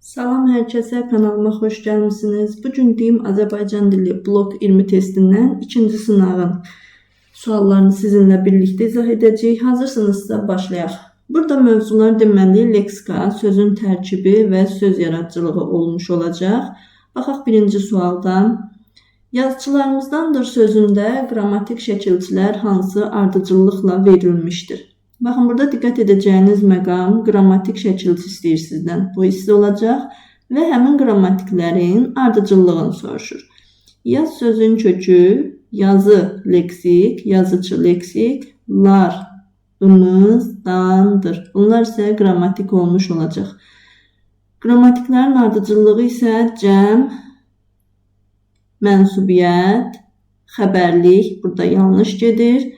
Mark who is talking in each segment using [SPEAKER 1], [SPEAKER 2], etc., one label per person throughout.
[SPEAKER 1] Salam herkese, kanalıma hoş gəlmisiniz. Bugün deyim Azərbaycan dili blok 20 testindən ikinci sınavın suallarını sizinlə birlikte izah edəcəyik. Hazırsınızsa başlayaq. Burada mövzular deməli leksika, sözün tərkibi və söz yaradıcılığı olmuş olacaq. Baxaq birinci sualdan. Yazıçılarımızdandır sözündə qrammatik şəkilçilər hansı ardıcıllıqla verilmişdir? Baxın, burada diqqət edəcəyiniz məqam qrammatik şəkilçi istəyir sizdən. Bu hissə olacaq və həmin qrammatiklərin ardıcıllığını soruşur. Yaz sözün kökü, yazı leksik, yazıcı leksik, lar, dandır. Bunlar isə qrammatik olmuş olacaq. Qrammatiklərin ardıcıllığı isə cəm, mənsubiyyət, xəbərlik, burada yanlış gedir.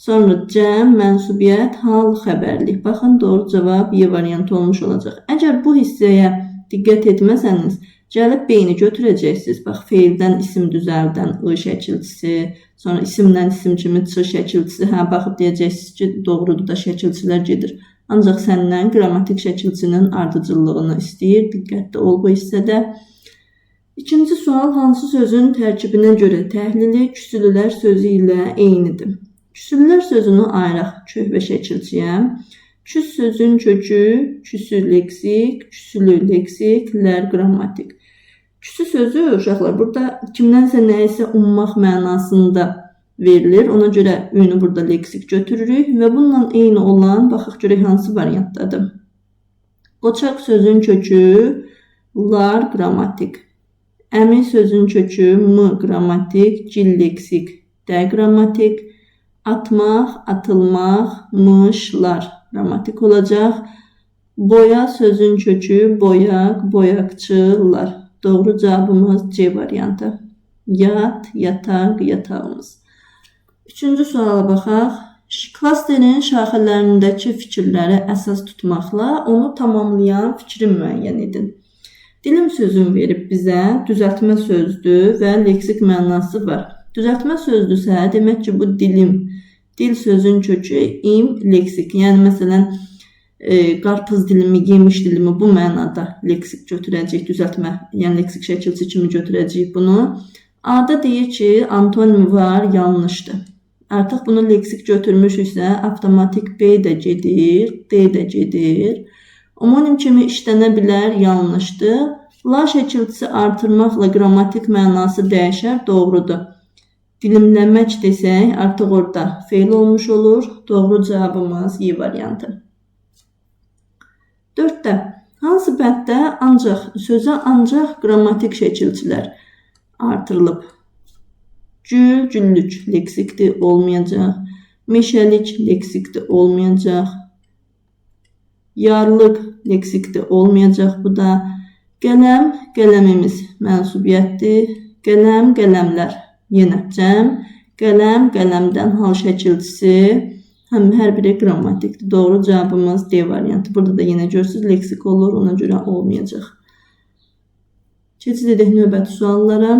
[SPEAKER 1] Sonra cəm, mənsubiyyət, hal, xəbərlik. Baxın, doğru cavab Y variantı olmuş olacaq. Əgər bu hissəyə diqqət etməsəniz, gəlib beyni götürəcəksiniz. Bax, feildən isim düzəldən I şəkilçisi, sonra isimdən isim kimi Ç şəkilçisi. Baxıb deyəcəksiniz ki, doğrudur da şəkilçilər gedir. Ancaq səndən qrammatik şəkilçinin ardıcıllığını istəyir. Diqqətli ol bu hissədə. İkinci sual, hansı sözün tərkibinə görə təhlili küsülülər sözü ilə eynidir? Küsülülər sözünü ayıraq kök və şəkilçiyə. Küs sözün kökü, küsü leksik, küsülü leksik, lər qrammatik. Küsü sözü uşaqlar burada kimdənsə nəyisə ummaq mənasında verilir. Ona görə ünü burada leksik götürürük və bununla eyni olan, baxaq görək hansı variantdadır. Qoçaq sözün kökü, lar qrammatik. Əmi sözün kökü, m qrammatik, cil leksik, də qrammatik. Atmaq, atılmaq, mışlar qrammatik olacaq. Boya sözün kökü, boyaq, boyaqçılar. Doğru cavabımız C variantı. Yat, yataq, yatağımız. Üçüncü suala baxaq. Klasterin şaxələrindəki fikirləri əsas tutmaqla onu tamamlayan fikri müəyyən edin. Dilim sözün verib bizə düzəltmə sözdür və leksik mənası var. Düzəltmə sözdürsə, demək ki, bu dilim, dil sözün kökü im leksik. Yəni, məsələn, qarpız dilimi, yemiş dilimi bu mənada leksik götürəcək, düzəltmə, yəni leksik şəkilçi kimi götürəcək bunu. A-da deyir ki, antonimi var, yanlışdır. Artıq bunu leksik götürmüşüksə, avtomatik B də gedir, D də gedir. Homonim kimi işlənə bilər, yanlışdır. La şəkilçisi artırmaqla qrammatik mənası dəyişər, doğrudur. Dilimləmək desək, artıq orada feil olmuş olur. Doğru cavabımız Y variantı. 4-də, hansı bənddə sözə ancaq qrammatik şəkilçilər artırılıb? Gül, güllük leksikdir, olmayacaq. Meşəlik leksikdir, olmayacaq. Yarlıq leksikdir, olmayacaq bu da. Qələm, qələmimiz mənsubiyyətdir. Qələm, qələmlər. Yenə cəm, qələm, qələmdən hal şəkilçisi, hər biri qrammatikdir. Doğru cavabımız D variantı. Burada da yenə görürsünüz, leksik olur, ona görə olmayacaq. Keçid edək növbəti suallara.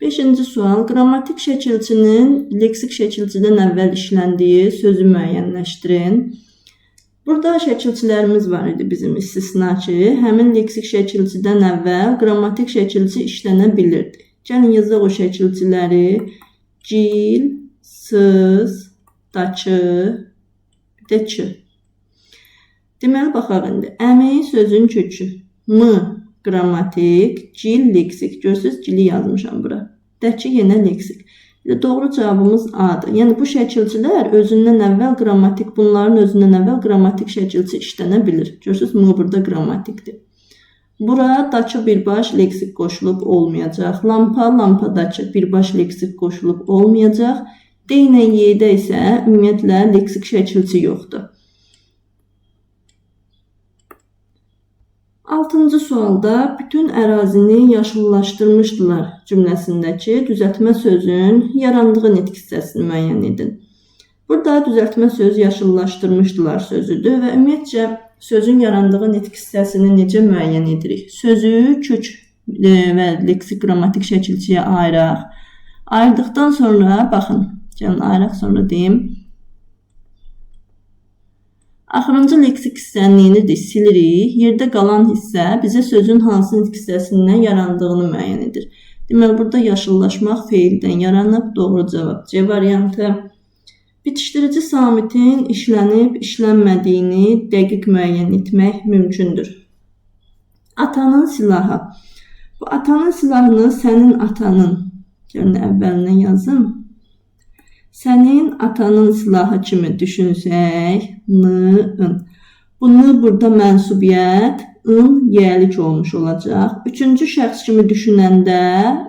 [SPEAKER 1] Beşinci sual, qrammatik şəkilçinin leksik şəkilçidən əvvəl işləndiyi sözü müəyyənləşdirin. Burada şəkilçilərimiz var idi bizim istisna ki, həmin leksik şəkilçidən əvvəl qrammatik şəkilçi işlənə bilirdi. Gəlin yazaq o şəkilçiləri. Gil, sız, daçı, dəçi. Deməli, baxaq indi. Əmi sözün kökü, m qrammatik, cil leksik. Görürsünüz, cili yazmışam bura. Dəki yenə leksik. Doğru cavabımız A-dır. Yəni bu şəkilçilər özündən əvvəl qrammatik, bunların özündən əvvəl qrammatik şəkilçi işlənə bilir. Görürsünüz, m burada qrammatikdir. Bura daçı birbaş leksik qoşulub olmayacaq. Lampa, lampadakı birbaş leksik qoşulub olmayacaq. D ilə Y-də isə ümumiyyətlə leksik şəkilçi yoxdur. 6-cı sualda bütün ərazini yaşıllaşdırmışdılar cümləsindəki düzəltmə sözün yarandığı nitq hissəsini müəyyən edin. Burada düzəltmə söz yaşıllaşdırmışdılar sözüdür və ümumiyyətcə sözün yarandığı nitq hissəsini necə müəyyən edirik? Sözü kök və leksik qrammatik şəkilçiyə ayıraq. Ayırdıqdan sonra baxın, gəlin ayıraq sonra deyim. Axırıncı leksik hissəni silirik. Yerdə qalan hissə bizə sözün hansı nitq hissəsindən yarandığını müəyyən edir. Deməli, burada yaşıllaşmaq feildən yaranıb. Doğru cavab C variantı. Bitişdirici samitin işlənib, işlənmədiyini dəqiq müəyyən etmək mümkündür. Atanın silahı. Bu atanın silahını sənin atanın, gəlin əvvəlindən yazım. Sənin atanın silahı kimi düşünsək, n-ın. Bu n burada mənsubiyyət, ın yəlik olmuş olacaq. Üçüncü şəxs kimi düşünəndə,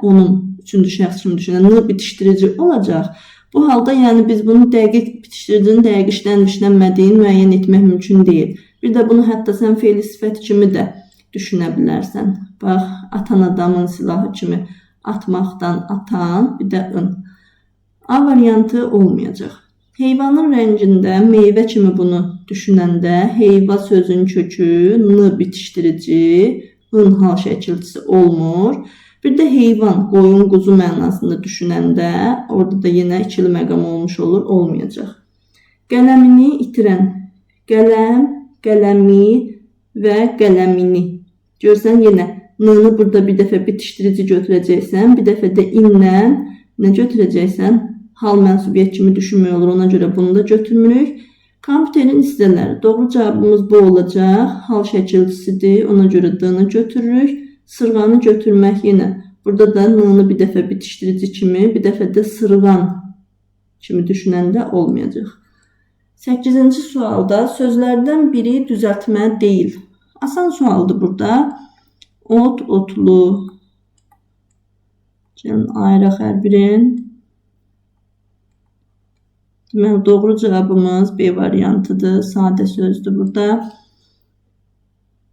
[SPEAKER 1] onun üçüncü şəxs kimi düşünəndə n bitişdirici olacaq. Bu halda yəni biz bunu dəqiq bitişdiricinin dəqiq işlənib işlənmədiyini müəyyən etmək mümkün deyil. Bir də bunu hətta sən feili sifət kimi də düşünə bilərsən. Bax, atan adamın silahı kimi atmaqdan atan, bir də ın. A variantı olmayacaq. Heyvanın rəngində meyvə kimi bunu düşünəndə heyva sözün kökü n bitişdirici, ın hal şəkilçisi olmur. Bir də heyvan, qoyun, quzu mənasında düşünəndə orada da yenə ikili məqam olmuş olur, olmayacaq. Qələmini itirən, qələm, qələmi və qələmini. Görsən yenə n-nı burada bir dəfə bitişdirici götürəcəksən, bir dəfə də inlə nə götürəcəksən? Hal mənsubiyyət kimi düşünmək olur, ona görə bunu da götürmürük. Kompüterin hissələri. Doğru cavabımız bu olacaq. Hal şəkilçisidir, ona görə d-nı götürürük. Sırğanı götürmək yenə. Burada da n-nı bir dəfə bitişdirici kimi, bir dəfə də sırğan kimi düşünəndə olmayacaq. 8-ci sualda sözlərdən biri düzəltmə deyil. Asan sualdır burada. Ot, otlu. Gəlin ayıraq hər birin. Deməli, doğru cavabımız B variantıdır. Sadə sözdür burada.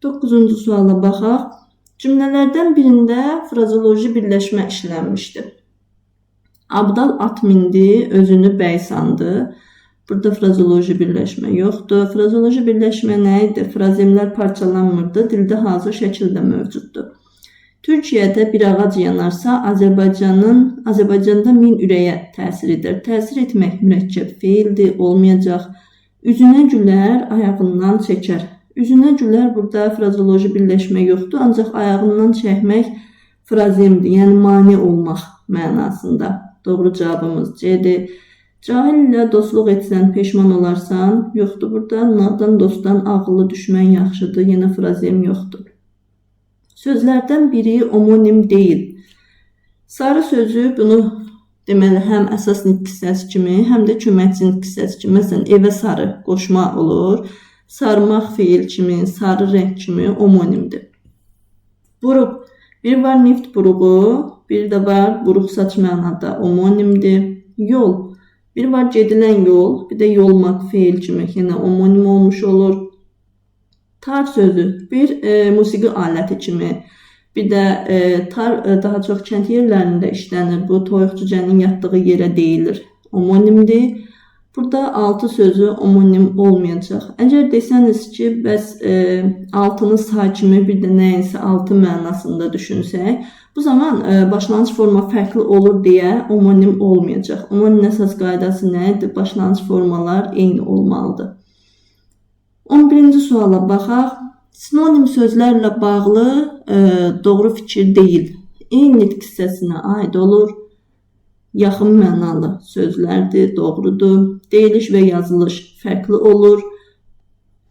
[SPEAKER 1] 9-cu suala baxaq. Cümlələrdən birində frazoloji birləşmə işlənmişdir. Abdal at mindi, özünü bəy sandı. Burada frazoloji birləşmə yoxdur. Frazoloji birləşmə nə idi? Frazemlər parçalanmırdı. Dildə hazır şəkildə mövcuddur. Türkiyədə bir ağac yanarsa, Azərbaycanda 1000 ürəyə təsir edir. Təsir etmək mürəkkəb feildir, olmayacaq. Üzünə gülər, ayağından çəkər. Üzünə gülər burada frazoloji birləşmə yoxdur, ancaq ayağından çəkmək frazemdir, yəni mane olmaq mənasında. Doğru cavabımız C'dir. Cahil ilə dostluq etsən, peşman olarsan, yoxdur burada. Nadan dostdan ağıllı düşmən yaxşıdır, yenə frazem yoxdur. Sözlərdən biri homonim deyil. Sarı sözü bunu deməli həm əsas nitq hissəsi kimi, həm də köməkçi nitq hissəsi kimi. Məsələn, evə sarı qoşma olur. Sarmaq feil kimi, sarı rəng kimi homonimdir. Buruq. Bir var neft buruğu, bir də var buruq saç mənada homonimdir. Yol. Bir var gedilən yol, bir də yolmaq feil kimi yenə homonim olmuş olur. Tar sözü bir musiqi aləti kimi, bir də tar daha çox kənd yerlərində işlənir. Bu toyuq cücənin yatdığı yerə deyilir. Homonimdir. Burada altı sözü homonim olmayacaq. Əgər desəniz ki, bəs altını say kimi bir də nəyinsə altı mənasında düşünsək, bu zaman başlanğıc forma fərqli olur deyə homonim olmayacaq. Homonim əsas qaydası nə idi? Başlanğıc formalar eyni olmalıdır. 11-ci suala baxaq. Sinonim sözlərlə bağlı doğru fikir deyil. Eyni nitq hissəsinə aid olur. Yaxın mənalı sözlərdir, doğrudur. Deyiliş və yazılış fərqli olur,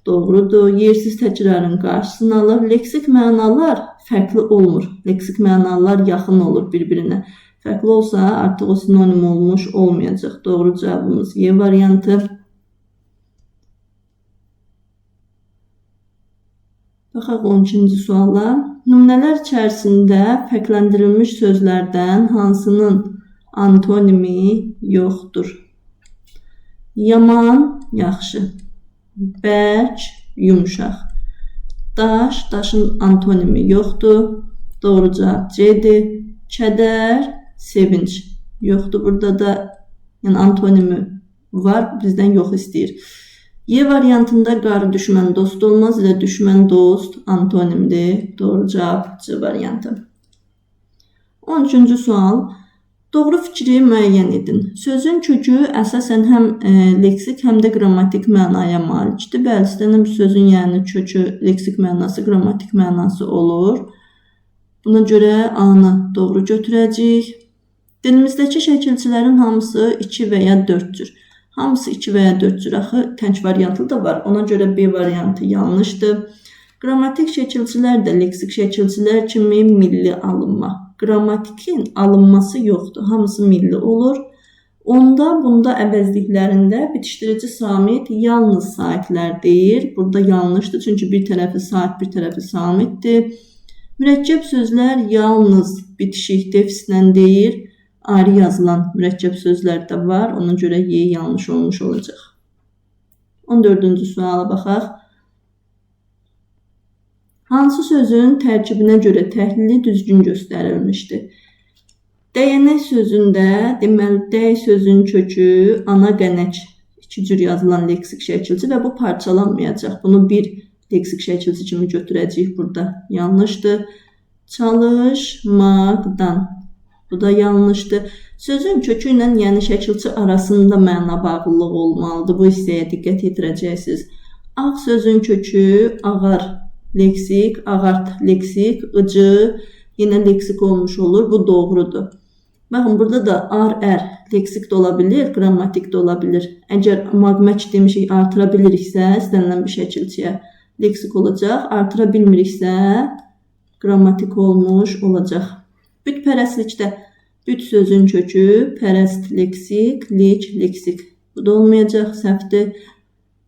[SPEAKER 1] doğrudur. Yersiz təkrarın qarşısını alır. Leksik mənalar fərqli olmur. Leksik mənalar yaxın olur bir-birinə. Fərqli olsa artıq o sinonim olmuş olmayacaq. Doğru cavabımız Y variantı. Baxaq 12-ci suala. Nümunələr içərisində fərqləndirilmiş sözlərdən hansının antonimi yoxdur? Yaman, yaxşı. Bərk, yumuşaq. Daş, daşın antonimi yoxdur. Doğru cavab C'dir. Kədər, sevinç. Yoxdur. Burada da yəni antonimi var, bizdən yox istəyir. Y variantında qarı düşmən dost olmaz ilə düşmən dost antonimdir. Doğru cavab C variantı. 13-cü sual. Doğru fikri müəyyən edin. Sözün kökü əsasən həm leksik, həm də qrammatik mənaya malikdir. Bəli, istənilən bir sözün yəni kökü leksik mənası, qrammatik mənası olur. Buna görə A-nı doğru götürəcəyik. Dilimizdəki şəkilçilərin hamısı 2 və ya 4-cür. Hamısı 2 və ya 4-cür. Axı tənk variantı da var. Ona görə B variantı yanlışdır. Qrammatik şəkilçilər də leksik şəkilçilər kimi milli alınma. Qrammatikin alınması yoxdur. Hamısı milli olur. Onda, bunda əvəzliklərində bitişdirici samit yalnız saitlər deyir. Burada yanlışdır. Çünki bir tərəfi sait, bir tərəfi samitdir. Mürəkkəb sözlər yalnız bitişik defislə deyir. Ayrı yazılan mürəkkəb sözlər də var. Ona görə Y yanlış olmuş olacaq. 14-cü suala baxaq. Hansı sözün tərkibinə görə təhlili düzgün göstərilmişdir? Dəyənək sözündə, deməli, dəy sözün kökü ana qənək 2 cür yazılan leksik şəkilçi və bu parçalanmayacaq. Bunu bir leksik şəkilçi kimi götürəcəyik burada. Yanlışdır. Çalışmaqdan. Bu da yanlışdır. Sözün kökü ilə yəni şəkilçi arasında məna bağlılığı olmalıdır. Bu hissəyə diqqət yetirəcəksiniz. Ağ sözün kökü ağar. Leksik, ağart, leksik, ıcı, yine leksik olmuş olur. Bu doğrudur. Bakın burada da ar, er, leksik de olabilir, grammatik de olabilir. Eğer magmaç demişik artıra biliriksə, istənilən bir şəkilçiyə leksik olacaq. Artıra bilmiriksə, grammatik olmuş olacaq. Bütpərəstlikdə büt sözün kökü, pərəst, leksik, lik, leksik. Bu da olmayacaq, səhvdir.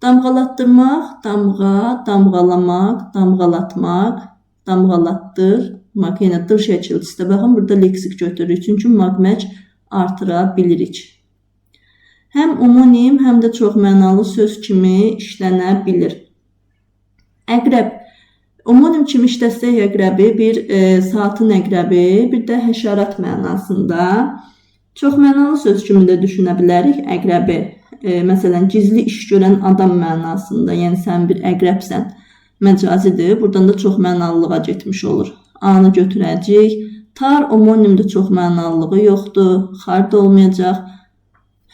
[SPEAKER 1] Damğalattırmaq, damğa, damğalamaq, damğalatmaq, damğalatdırmaq. Yəni dır şəkilçisi də baxın burada leksik götürürük. Çünki magmac artıra bilirik. Həm omonim, həm də çox mənalı söz kimi işlənə bilir. Əqrəb. Omonim kimi işləsək əqrəbi bir saatın əqrəbi, bir də həşərat mənasında. Çox mənalı söz kimi də düşünə bilərik əqrəbi. Məsələn, gizli iş görən adam mənasında, yəni sən bir əqrəbsən, məcazidir. Buradan da çox mənalılığa getmiş olur. A-nı götürəcəyik. Tar, omonimdə çox mənalılığı yoxdur. Xar da olmayacaq.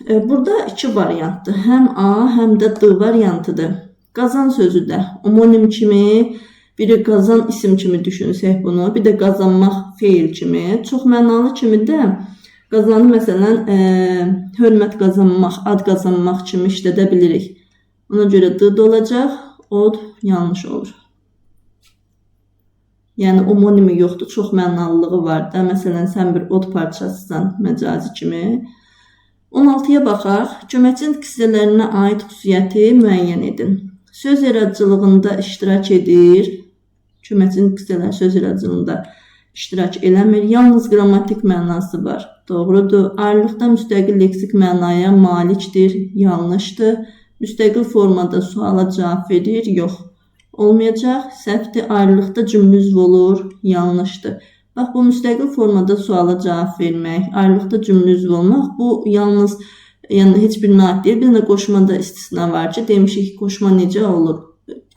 [SPEAKER 1] Burada 2 variantdır. Həm A, həm də D variantıdır. Qazan sözü də omonim kimi, biri qazan isim kimi düşünsək bunu, bir də qazanmaq feil kimi, çox mənalı kimi də qazanı məsələn hörmət qazanmaq, ad qazanmaq kimi işlədə bilirik. Ona görə D olacaq, od yanlış olur. Yəni omonimi yoxdur, çox mənalılığı var da. Məsələn sən bir od parçasısan məcazi kimi. 16-ya baxaq. Köməkçi kisələrinə aid xüsusiyyəti müəyyən edin. Söz yaradıcılığında iştirak edir. Köməkçi kisələr söz yaradıcılığında iştirak eləmir. Yalnız qrammatik mənası var. Doğrudur. Ayrılıqda müstəqil leksik mənaya malikdir. Yanlışdır. Müstəqil formada suala cavab verir. Yox. Olmayacaq. Səhvdir. Ayrılıqda cümlə üzvü olur. Yanlışdır. Bax, bu müstəqil formada suala cavab vermək, ayrılıqda cümlə üzvü olmaq, bu yalnız yəni heç bir naid deyil. Bir də qoşmada istisna var ki, demişik ki, qoşma necə olur?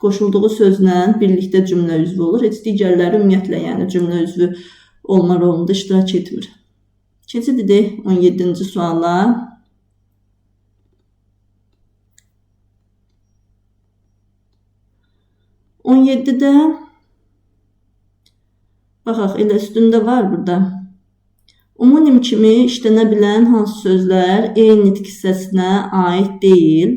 [SPEAKER 1] Qoşulduğu sözlə birlikdə cümlə üzvü olur. Heç digərləri ümumiyyətlə yəni cümlə üzvü olma rolunda iştirak etmir. Keçid edək 17-ci suala. On 17-də baxaq, elə üstündə var burada. Omonim kimi işlənə bilən hansı sözlər eyni nitq hissəsinə aid deyil?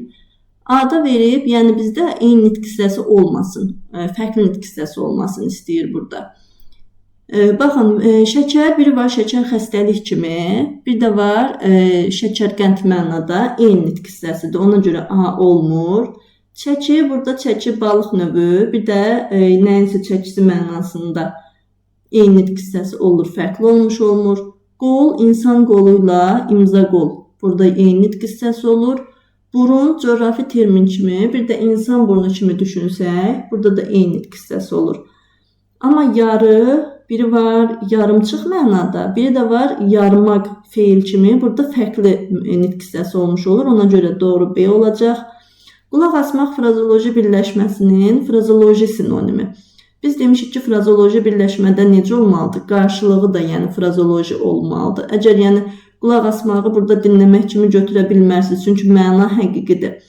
[SPEAKER 1] A-da verib, yəni bizdə eyni nitq hissəsi olmasın, fərqli nitq hissəsi olmasın istəyir burada. Baxın, şəkər, biri var şəkər xəstəlik kimi, bir də var şəkər qənd mənada eyni nitq hissəsidir. Ona görə A olmur. Çəki, burada çəki balıq növü, bir də nəyinsə çəkisi mənasında eyni nitq hissəsi olur, fərqli olmuş olmur. Qol, insan qoluyla imza qol. Burada eyni nitq hissəsi olur. Burun, coğrafi termin kimi, bir də insan burnu kimi düşünsək, burada da eyni nitq hissəsi olur. Amma yarı, biri var yarımçıq mənada, biri də var yarmaq feil kimi, burada fərqli nitq hissəsi olmuş olur. Ona görə doğru B olacaq. Qulaq asmaq frazoloji birləşməsinin frazoloji sinonimi. Biz demişik ki, frazoloji birləşmədə necə olmalıdır? Qarşılığı da, yəni frazoloji olmalıdır. Əgər yəni qulaq asmağı burada dinləmək kimi götürə bilmərsiniz, çünki məna həqiqidir.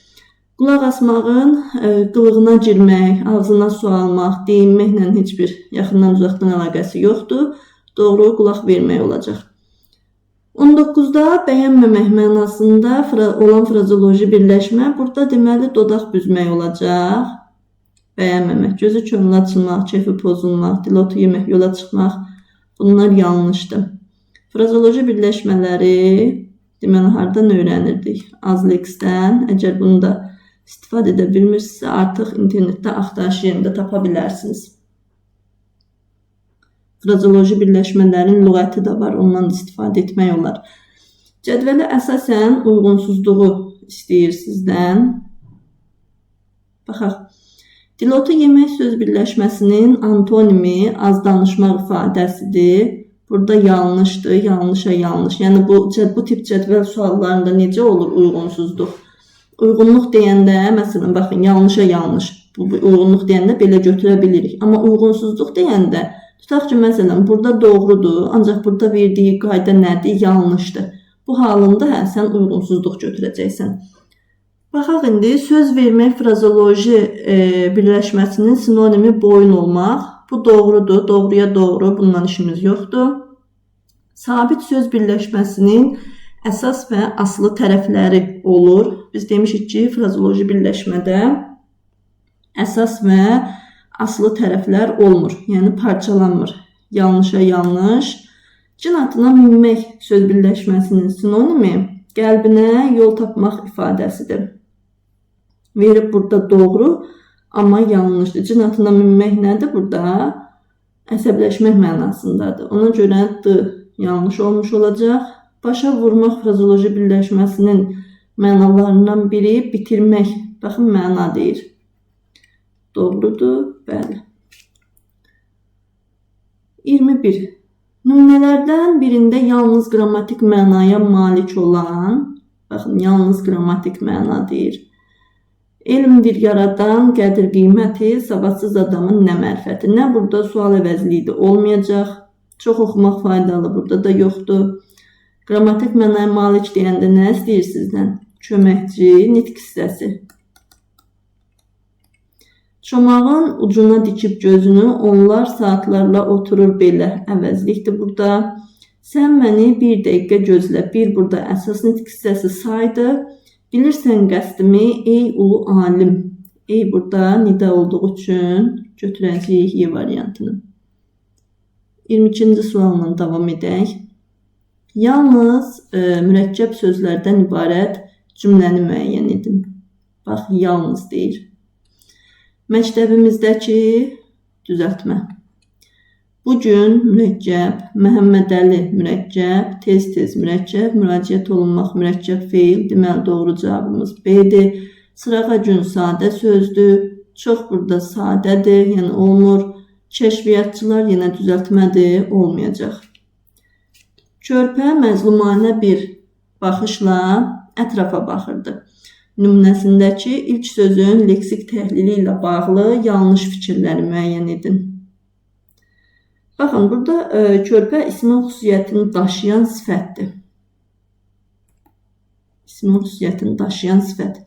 [SPEAKER 1] Qulaq asmağın qılığına girmək, ağzına su almaq, deyinməklə heç bir yaxından uzaqdan əlaqəsi yoxdur. Doğru qulaq vermək olacaq. 19-da bəyənməmək mənasında olan frazoloji birləşmə burada deməli dodaq büzmək olacaq. Bəyənməmək, gözü könül açılmaq, keyfi pozulmaq, dilotu yemək, yola çıxmaq, bunlar yanlışdır. Frazoloji birləşmələri deməli hardan öyrənirdik? Azlex'dən. Əgər bunu da istifadə edə bilmirsinizsə, artıq internetdə axtarış yerində tapa bilərsiniz. Frazoloji birləşmələrin lüğəti də var, ondan istifadə etmək olar. Cədvələ əsasən uyğunsuzluğu istəyir sizdən. Baxaq. Dilotu yemək söz birləşməsinin antonimi az danışmaq ifadəsidir. Burada yanlışdır, yanlışa yanlış. Yəni bu tip cədvəl suallarında necə olur uyğunsuzluq? Uyğunluq deyəndə, məsələn, baxın, yanlışa yanlış. Bu uyğunluq deyəndə belə götürə bilirik. Amma uyğunsuzluq deyəndə, tutaq ki, məsələn, burada doğrudur, ancaq burada verdiyi qayda nədir? Yanlışdır. Bu halında sən uyğunsuzluq götürəcəksən. Baxaq indi, söz vermək frazoloji birləşməsinin sinonimi boyun olmaq. Bu doğrudur, doğruya doğru, bundan işimiz yoxdur. Sabit söz birləşməsinin əsas və aslı tərəfləri olur. Biz demişik ki, frazoloji birləşmədə əsas və aslı tərəflər olmur, yəni parçalanmır. Yanlışa yanlış. Cin atına minmək söz birləşməsinin sinonimi qəlbinə yol tapmaq ifadəsidir. Verib burada doğru, amma yanlışdır. Cin atına minmək nədir burada? Əsəbləşmək mənasındadır. Ona görə d yanlış olmuş olacaq. Başa vurmaq frazoloji birləşməsinin mənalarından biri bitirmək. Baxın, məna deyir. Doğrudur, bəli. 21. Nümunələrdən birində yalnız qrammatik mənaya malik olan, baxın, yalnız qrammatik məna deyir. Elmdir yaradan qədir qiyməti, savadsız adamın nə mərfəti. Nə burada sual əvəzliyi olmayacaq. Çox oxumaq faydalı burada da yoxdur. Qrammatik mənaya malik deyəndə nə istəyir sizdən? Köməkçi, nitq hissəsi. Çomağın ucuna dikib gözünü, onlar saatlarla oturur belə. Əvəzlikdir burada. Sən məni bir dəqiqə gözlə. Bir burada əsas nitq hissəsi saydı. Bilirsən qəsdimi, ey ulu alim. Ey burada nida olduğu üçün götürəcəyik Y variantını. 22-ci sualla davam edək. Yalnız mürəkkəb sözlərdən ibarət cümləni müəyyən edin. Bax, yalnız deyir. Məktəbimizdəki düzəltmə. Bugün mürəkkəb, Məhəmmədəli mürəkkəb, tez-tez mürəkkəb, müraciət olunmaq mürəkkəb feil, deməli doğru cavabımız B-dir. Sırağa gün sadə sözdür, çox burada sadədir, yəni olmur. Kəşfiyyatçılar yenə düzəltmədir, olmayacaq. Körpə məzlumanə bir baxışla ətrafa baxırdı. Nümunəsindəki ilk sözün leksik təhlili ilə bağlı yanlış fikirləri müəyyən edin. Baxın, burada körpə ismin xüsusiyyətini daşıyan sifətdir. İsmin xüsusiyyətini daşıyan sifət.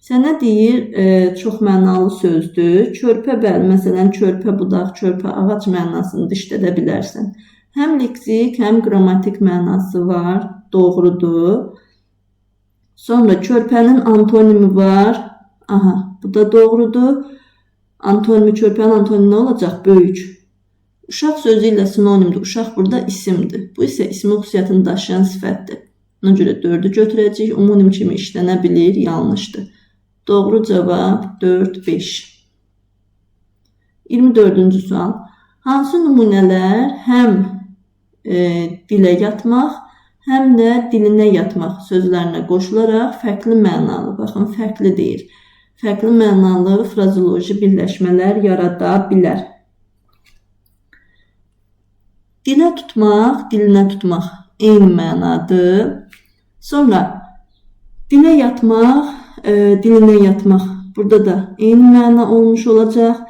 [SPEAKER 1] Sənə deyir, çox mənalı sözdür. Körpə bəli, məsələn, körpə budaq, körpə ağac mənasını dişlədə bilərsən. Həm leksik, həm qrammatik mənası var, doğrudur. Sonra körpənin antonimi var. Aha, bu da doğrudur. Antonimi, körpənin antonimi nə olacaq? Böyük. Uşaq sözü ilə sinonimdir. Uşaq burada isimdir. Bu isə ismin xüsusiyyətini daşıyan sifətdir. Ona görə 4-ü götürəcəyik. Umunim kimi işlənə bilir, yanlışdır. Doğru cavab 4-5. 24-cü sual. Hansı nümunələr həm dilə yatmaq, həm də dilinə yatmaq sözlərinə qoşularaq fərqli mənalı, baxın, fərqli deyir. Fərqli mənalı frazoloji birləşmələr yarada bilər. Dilə tutmaq, dilinə tutmaq eyni mənadır. Sonra dilə yatmaq, dilinə yatmaq burada da eyni məna olmuş olacaq.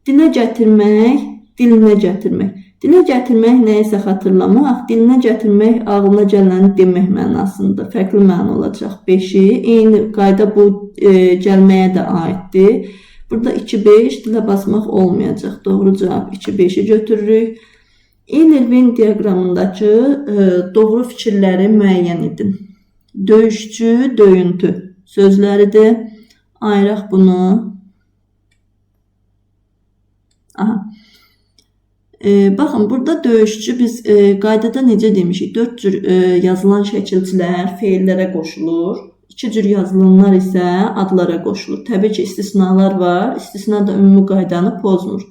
[SPEAKER 1] Dilə gətirmək, dilinə gətirmək. Dilə gətirmək nəyisə xatırlamaq, dilinə gətirmək ağlına gələni demək mənasında. Fərqli məna olacaq 5-i. Eyni qayda bu gəlməyə də aiddir. Burada 2-5 dilə basmaq olmayacaq. Doğru cavab 2-5-i götürürük. Eynel-Venn diaqramındakı doğru fikirləri müəyyən edin. Döyüşçü, döyüntü sözləridir. Ayıraq bunu. Aha. Baxın, burada döyüşçü biz qaydada necə demişik? 4 cür yazılan şəkilçilər feillərə qoşulur. 2 cür yazılanlar isə adlara qoşulur. Təbii ki, istisnalar var. İstisna da ümumi qaydanı pozmur.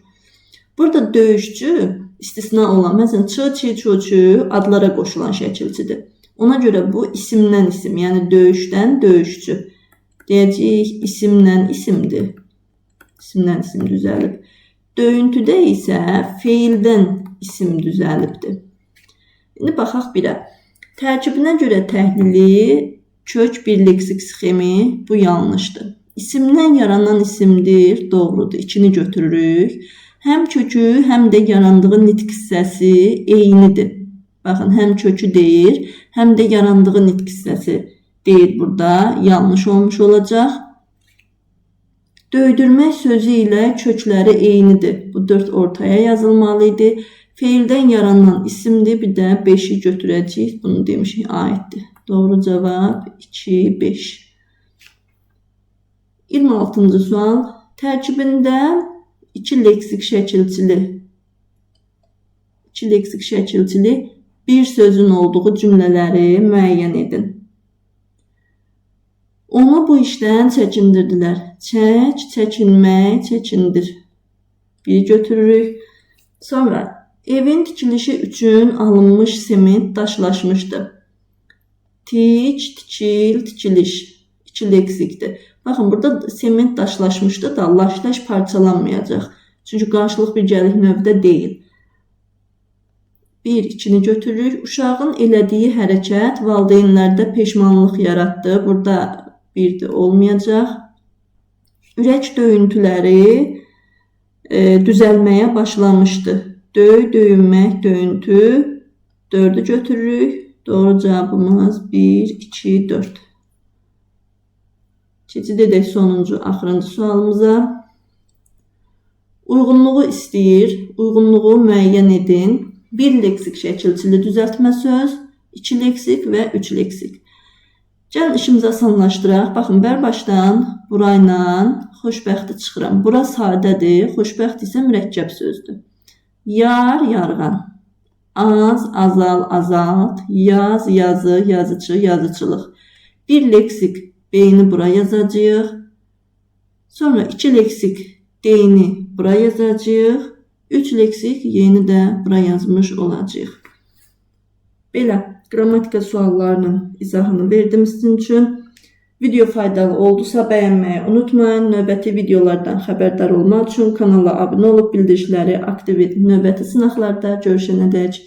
[SPEAKER 1] Burada döyüşçü istisna olan, məsələn, çı, çi, çu, çü adlara qoşulan şəkilçidir. Ona görə bu isimdən isim, yəni döyüşdən döyüşçü. Deyəcəyik, isimdən isimdir. İsimdən isim düzəlib. Döyüntüdə isə feildən isim düzəlibdir. İndi baxaq birə. Tərkibinə görə təhlili kök bir leksik sxemi bu yanlışdır. İsimdən yaranan isimdir, doğrudur. İkini götürürük. Həm kökü, həm də yarandığı nitq hissəsi eynidir. Baxın, həm kökü deyir, həm də yarandığı nitq hissəsi deyir burada. Yanlış olmuş olacaq. Döydürmək sözü ilə kökləri eynidir. Bu 4 ortaya yazılmalıydı. Feildən yaranan isimdir. Bir də 5-i götürəcəyik. Bunu demişik, aiddir. Doğru cavab 2, 5. 26-cı sual. Tərkibində 2 leksik şəkilçili bir sözün olduğu cümlələri müəyyən edin. Onu bu işdən çəkindirdilər. Çək, çəkinmək, çəkindir. Biri götürürük. Sonra evin tikilişi üçün alınmış sement daşlaşmışdı. Tik, tikil, tikiliş. 2 leksikdir. Baxın, burada sement daşlaşmışdı da laşlaş parçalanmayacaq. Çünki qarşılıq bir gəlik növdə deyil. 1, 2-ni götürürük. Uşağın elədiyi hərəkət valideynlərdə peşmanlıq yaratdı. Burada 1 olmayacaq. Ürək döyüntüləri düzəlməyə başlamışdı. Döyünmək, döyüntü. 4-ü götürürük. Doğru cavabımız 1, 2, 4. Keçid edək sonuncu, axırıncı sualımıza. Uyğunluğu istəyir. Uyğunluğu müəyyən edin. 1 leksik şəkilçili düzəltmə söz, 2 leksik və 3 leksik. Gəlin işimizi asanlaşdıraq. Baxın, bərbaşdan burayla xoşbəxti çıxıram. Bura sadədir, xoşbəxt isə mürəkkəb sözdür. Yar, yarğan. Az, azal, azalt. Yaz, yazı, yazıcı, yazıcılıq. 1 leksik beyni bura yazacağıq. Sonra 2 leksik deyini bura yazacağıq. 3 leksik yeni də bura yazmış olacaq. Belə qrammatika suallarının izahını verdim sizin üçün. Video faydalı oldusa bəyənməyi unutmayın. Növbəti videolardan xəbərdar olmaq üçün kanala abunə olub bildirişləri aktiv edin. Növbəti sınaqlarda görüşənədək